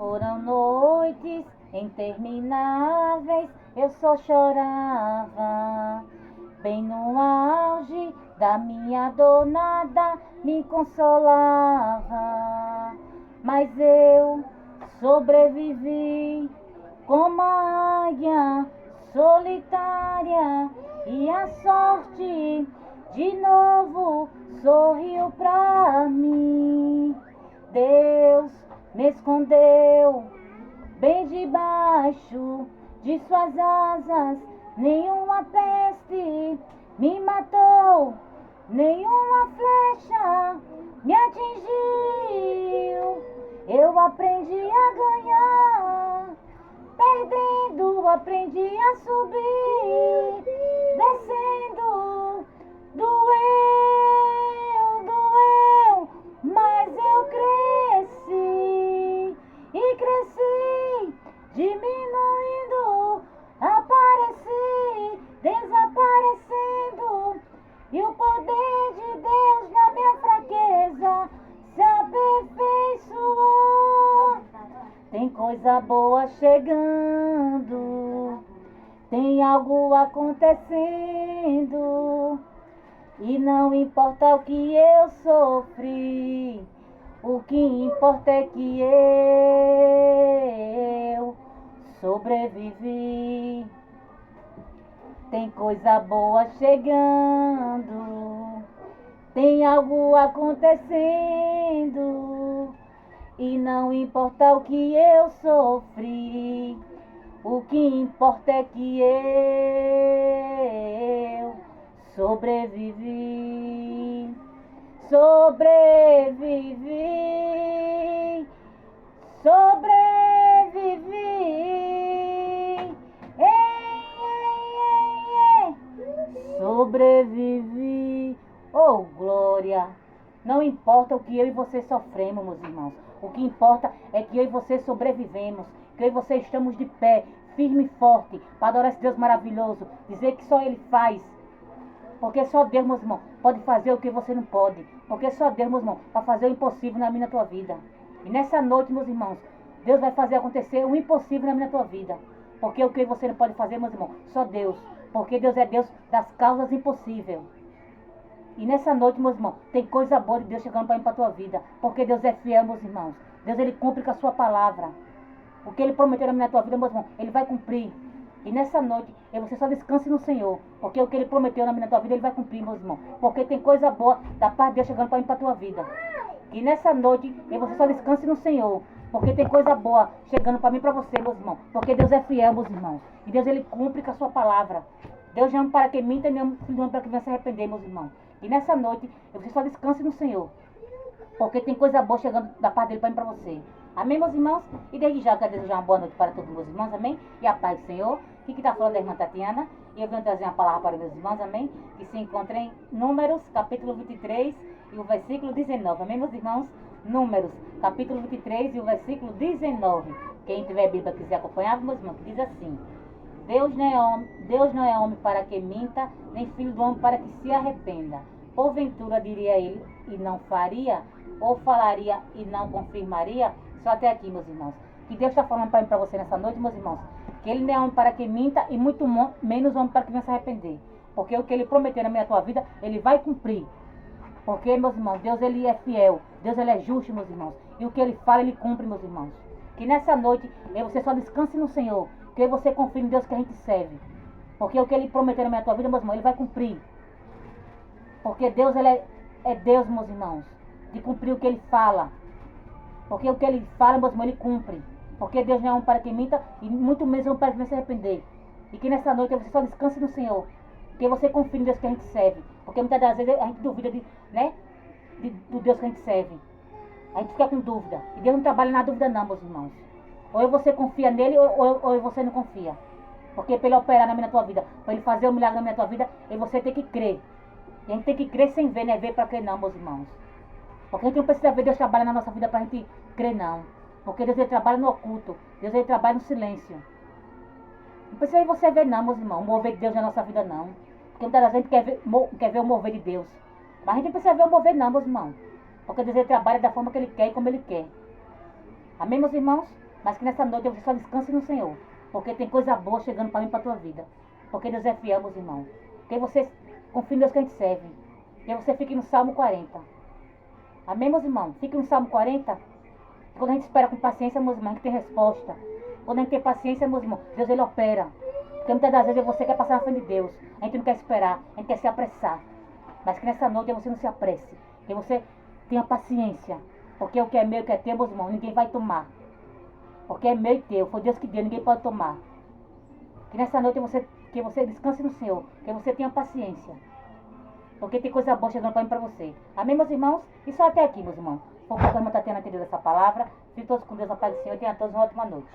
Foram noites intermináveis, eu só chorava. Bem no auge da minha dor, nada me consolava. Mas eu sobrevivi como a águia solitária, e a sorte de novo sorriu pra mim. Deus me escondeu bem debaixo de suas asas, nenhuma peste me matou, nenhuma flecha me atingiu. Eu aprendi a ganhar, perdendo aprendi a subir, descendo doeu, mas eu cresci e cresci, diminuindo, apareci, desaparecendo, e o poder de Deus na minha fraqueza se aperfeiçoou. Tem coisa boa chegando, tem algo acontecendo, e não importa o que eu sofri, o que importa é que eu sobrevivi. Tem coisa boa chegando, tem algo acontecendo, e não importa o que eu sofri, o que importa é que eu sobrevivi. Sobrevivi, sobrevivi. Ei. Sobrevivi. Oh, glória! Não importa o que eu e você sofremos, meus irmãos. O que importa é que eu e você sobrevivemos, que eu e você estamos de pé, firme e forte, para adorar esse Deus maravilhoso, dizer que só Ele faz. Porque só Deus, meus irmãos, pode fazer o que você não pode. Porque só Deus, meus irmãos, para fazer o impossível na minha e na tua vida. E nessa noite, meus irmãos, Deus vai fazer acontecer o impossível na minha e na tua vida. Porque o que você não pode fazer, meus irmãos, só Deus. Porque Deus é Deus das causas impossíveis. E nessa noite, meus irmãos, tem coisa boa de Deus chegando para mim, para a tua vida. Porque Deus é fiel, meus irmãos. Deus, Ele cumpre com a sua palavra. O que Ele prometeu na minha e na tua vida, meus irmãos, Ele vai cumprir. E nessa noite, você só descanse no Senhor. Porque o que Ele prometeu na minha e na tua vida, Ele vai cumprir, meus irmãos. Porque tem coisa boa da parte de Deus chegando para mim, para a tua vida. E nessa noite, você só descanse no Senhor. Porque tem coisa boa chegando para mim e para você, meus irmãos. Porque Deus é fiel, meus irmãos. E Deus, Ele cumpre com a sua palavra. Deus não ama para que minta, nem ama para que venha se arrepender, meus irmãos. E nessa noite, você só descanse no Senhor. Porque tem coisa boa chegando da parte dele para mim e para você. Amém, meus irmãos? E desde já eu quero desejar uma boa noite para todos os meus irmãos, amém? E a paz do Senhor. Aqui que está falando é a irmã Tatiana. E eu venho trazer uma palavra para meus irmãos, amém? Que se encontra em Números, capítulo 23 e o versículo 19. Amém, meus irmãos? Números, capítulo 23 e o versículo 19. Quem tiver Bíblia quiser acompanhar, meus irmãos, que diz assim: Deus não é homem para que minta, nem filho do homem para que se arrependa. Porventura diria ele e não faria, ou falaria e não confirmaria. Só até aqui, meus irmãos. Que Deus está falando para mim, para você nessa noite, meus irmãos, que Ele não é homem para que minta e muito menos homem para que venha se arrepender. Porque o que Ele prometeu na minha tua vida, Ele vai cumprir. Porque, meus irmãos, Deus, Ele é fiel. Deus, Ele é justo, meus irmãos. E o que Ele fala, Ele cumpre, meus irmãos. Que nessa noite, você só descanse no Senhor. Que você confie em Deus que a gente serve. Porque o que Ele prometeu na minha tua vida, meus irmãos, Ele vai cumprir. Porque Deus, Ele é Deus, meus irmãos, de cumprir o que Ele fala. Porque o que Ele fala, meus irmãos, Ele cumpre. Porque Deus não é um para que minta e muito menos um para que venha se arrepender. E que nessa noite você só descanse no Senhor. Que você confie em Deus que a gente serve. Porque muitas das vezes a gente duvida do Deus que a gente serve. A gente fica com dúvida. E Deus não trabalha na dúvida não, meus irmãos. Ou você confia nele ou você não confia. Porque para Ele operar na tua vida, para Ele fazer um milagre na tua vida, você tem que crer. E a gente tem que crer sem ver, né? Ver para crer não, meus irmãos. Porque a gente não precisa ver Deus trabalhar na nossa vida para a gente crer não. Porque Deus, Ele trabalha no oculto. Deus, Ele trabalha no silêncio. Não precisa você ver não, meus irmãos, o mover de Deus na nossa vida não. Porque muitas vezes a gente quer ver o mover de Deus. Mas a gente não precisa ver o mover não, meus irmãos. Porque Deus, Ele trabalha da forma que Ele quer e como Ele quer. Amém, meus irmãos? Mas que nessa noite você só descanse no Senhor. Porque tem coisa boa chegando para mim e para tua vida. Porque Deus é fiel, meus irmãos. Que você confie em Deus que a gente serve. Que você fique no Salmo 40. Amém, meus irmãos? Fique no Salmo 40. Quando a gente espera com paciência, meus irmãos, que tem resposta. Quando a gente tem paciência, meus irmãos, Deus ele opera. Porque muitas das vezes você quer passar na frente de Deus. A gente não quer esperar, a gente quer se apressar. Mas que nessa noite você não se apresse. Que você tenha paciência. Porque o que é meu, o que é teu, meus irmãos, ninguém vai tomar. Porque é meu e teu, foi Deus que deu, ninguém pode tomar. Que nessa noite que você descanse no Senhor. Que você tenha paciência. Porque tem coisa boa chegando para mim e para você. Amém, meus irmãos? E só até aqui, meus irmãos. Foi o que a irmã Tatiana entendeu dessa palavra. Fiquem todos com Deus, a paz do Senhor. E tenham todos uma ótima noite.